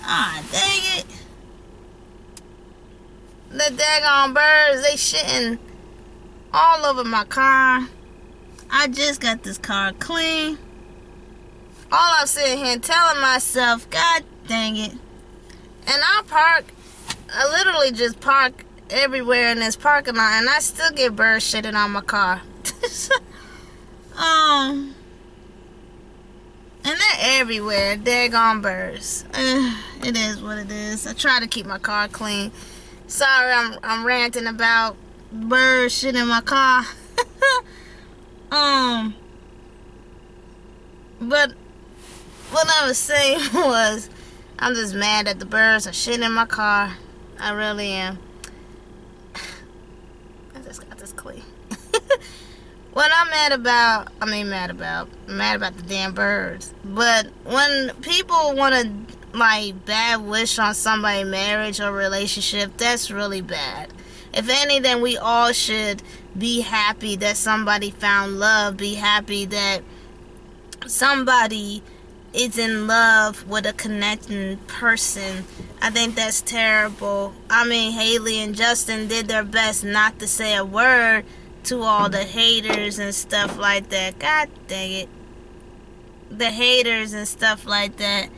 Ah, dang it. The daggone birds, they shitting all over my car. I just got this car clean. All I'm sitting here telling myself, God dang it. And I literally just park everywhere in this parking lot, and I still get birds shitting on my car. And they're everywhere, daggone birds. It is what it is. I try to keep my car clean. Sorry, I'm ranting about birds shit in my car. But what I was saying was, I'm just mad that the birds are shit in my car. I really am. I just got this clean. What I'm mad about the damn birds. But when people want to, like, bad wish on somebody's marriage or relationship, that's really bad. If anything, we all should be happy that somebody found love. Be happy that somebody is in love with a connecting person. I think that's terrible. I mean, Haley and Justin did their best not to say a word to all the haters and stuff like that. God dang it. The haters and stuff like that.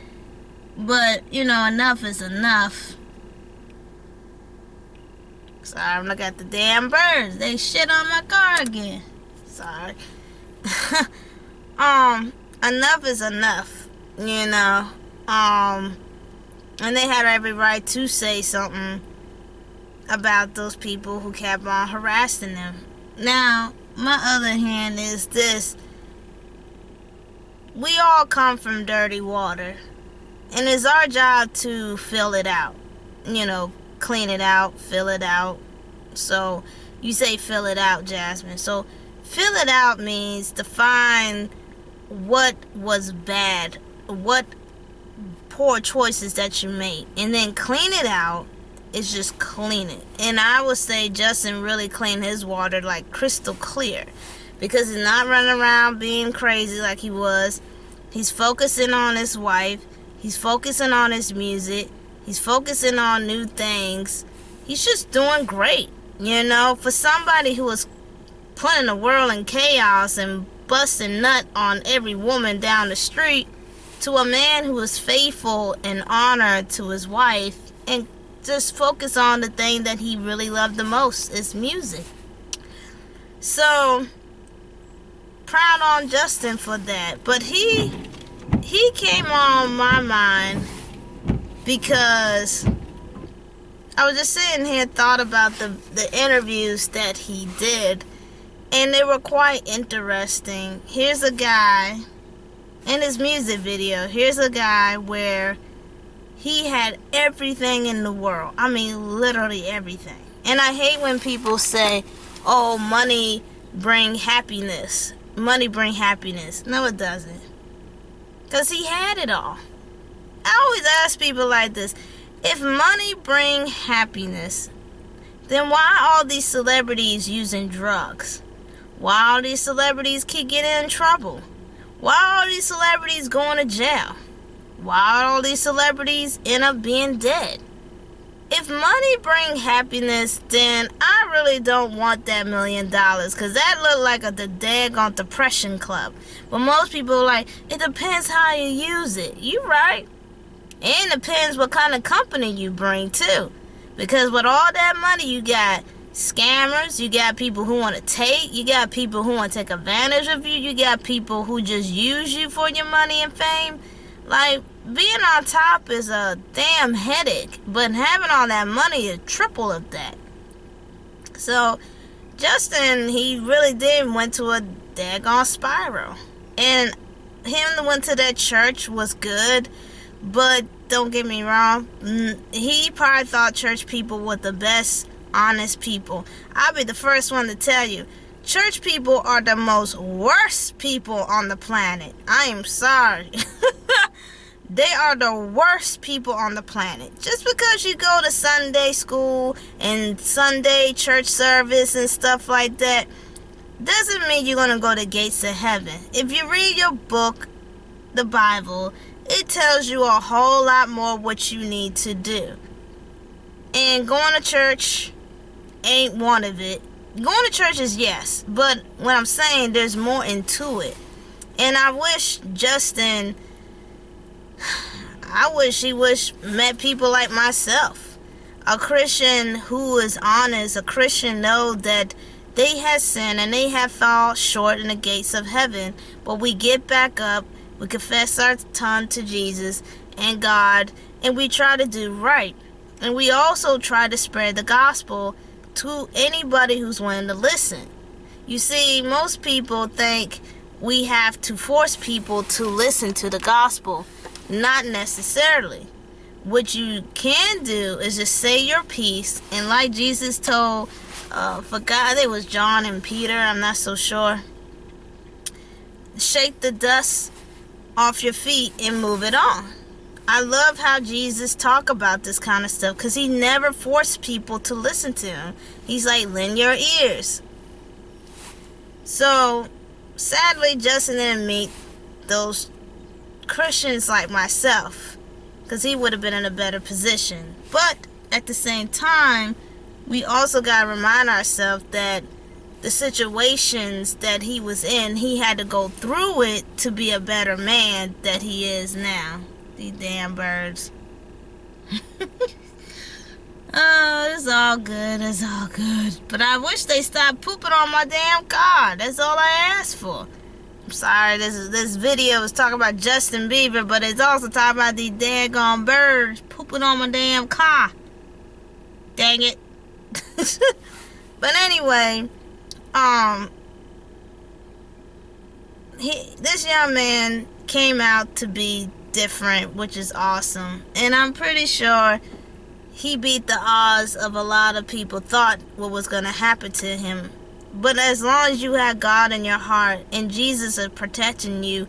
But, enough is enough. Sorry, I'm looking at the damn birds. They shit on my car again. Sorry. Enough is enough. And they had every right to say something about those people who kept on harassing them. Now, my other hand is this. We all come from dirty water. And it's our job to fill it out. Clean it out, fill it out. So, you say fill it out, Jasmine. So, fill it out means to find what was bad, what poor choices that you made. And then clean it out. It's just clean it. And I would say Justin really cleaned his water like crystal clear, because he's not running around being crazy like he was. He's focusing on his wife. He's focusing on his music. He's focusing on new things. He's just doing great. For somebody who was putting the world in chaos and busting nut on every woman down the street, to a man who was faithful and honored to his wife and just focus on the thing that he really loved the most, is music. So, proud on Justin for that. But he came on my mind because I was just sitting here, thought about the interviews that he did, and they were quite interesting. Here's a guy in his music video. Here's a guy where he had everything in the world. I mean, literally everything. And I hate when people say, oh, money bring happiness. Money bring happiness. No, it doesn't. Because he had it all. I always ask people like this. If money bring happiness, then why all these celebrities using drugs? Why all these celebrities keep getting in trouble? Why all these celebrities going to jail? Why all these celebrities end up being dead? If money bring happiness, then I really don't want that $1 million, because that look like the daggone depression club. But most people are like, it depends how you use it. You right. And it depends what kind of company you bring too. Because with all that money, you got scammers, you got people who want to take, you got people who want to take advantage of you, you got people who just use you for your money and fame. Like, being on top is a damn headache, but having all that money is triple of that. So, Justin, he really did went to a daggone spiral. And him went to that church was good, but don't get me wrong, he probably thought church people were the best, honest people. I'll be the first one to tell you, church people are the most worst people on the planet. I am sorry. They are the worst people on the planet. Just because you go to Sunday school and Sunday church service and stuff like that, doesn't mean you're going to go to gates of heaven. If you read your book, the Bible, it tells you a whole lot more what you need to do. And going to church ain't one of it. Going to church is yes, but what I'm saying, there's more into it. And I wish Justin, he met people like myself. A Christian who is honest, a Christian know that they have sinned and they have fallen short in the gates of heaven. But we get back up, we confess our tongue to Jesus and God, and we try to do right. And we also try to spread the gospel to anybody who's willing to listen. You see, most people think we have to force people to listen to the gospel. Not necessarily. What you can do is just say your piece, and like Jesus told, forgot it was John and Peter, I'm not so sure, shake the dust off your feet and move it on. I love how Jesus talk about this kind of stuff because he never forced people to listen to him. He's like, lend your ears. So, sadly, Justin didn't meet those Christians like myself because he would have been in a better position. But at the same time, we also got to remind ourselves that the situations that he was in, he had to go through it to be a better man that he is now. These damn birds. Oh, it's all good. It's all good. But I wish they stopped pooping on my damn car. That's all I asked for. I'm sorry, this video is talking about Justin Bieber, but it's also talking about these daggone birds pooping on my damn car. Dang it. But anyway, this young man came out to be different, which is awesome. And I'm pretty sure he beat the odds of a lot of people thought what was going to happen to him. But as long as you have God in your heart and Jesus is protecting you,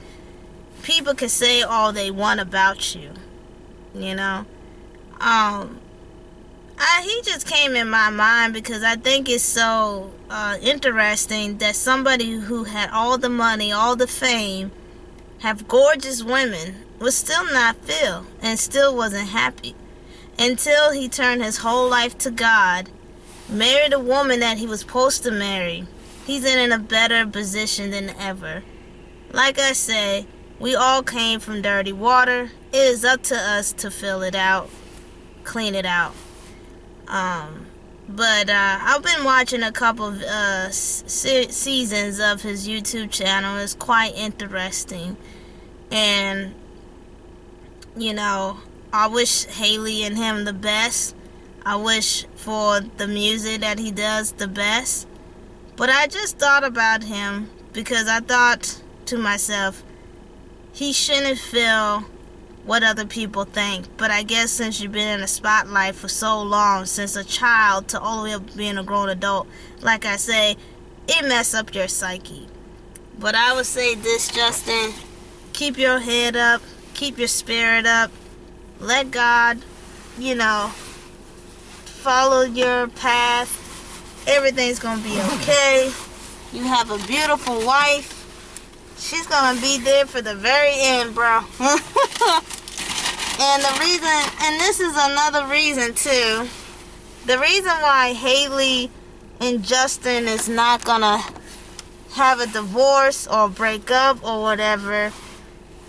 people can say all they want about you. You know? He just came in my mind because I think it's so interesting that somebody who had all the money, all the fame, have gorgeous women, was still not filled and still wasn't happy until he turned his whole life to God, married a woman that he was supposed to marry. He's in a better position than ever. Like I say, we all came from dirty water. It is up to us to fill it out, clean it out. But I've been watching a couple of seasons of his YouTube channel. It's quite interesting. And, you know, I wish Haley and him the best. I wish for the music that he does the best. But I just thought about him because I thought to myself, he shouldn't feel what other people think. But I guess since you've been in the spotlight for so long, since a child to all the way up being a grown adult, like I say, it mess up your psyche. But I would say this, Justin, keep your head up, keep your spirit up, let God, you know, follow your path. Everything's gonna be okay. You have a beautiful wife. She's gonna be there for the very end, bro. And the reason, and this is another reason too, the reason why Haley and Justin is not gonna have a divorce or break up or whatever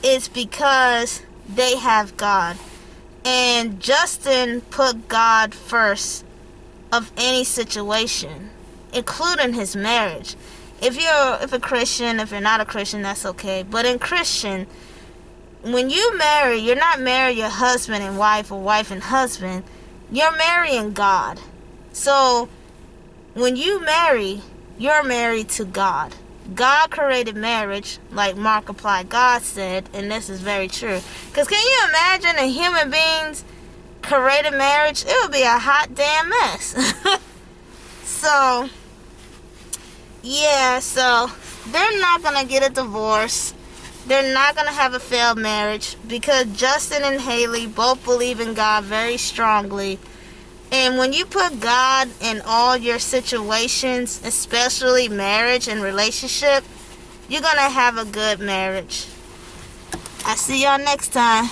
is because they have God. And Justin put God first of any situation, including his marriage. If a Christian, if you're not a Christian, that's okay. But in Christian, when you marry, you're not marrying your husband and wife or wife and husband. You're marrying God. So when you marry, you're married to God. God created marriage, like Markiplier God said, and this is very true. Because can you imagine a human beings created marriage? It would be a hot damn mess. So, yeah, so they're not going to get a divorce. They're not going to have a failed marriage because Justin and Haley both believe in God very strongly. And when you put God in all your situations, especially marriage and relationship, you're going to have a good marriage. I see y'all next time.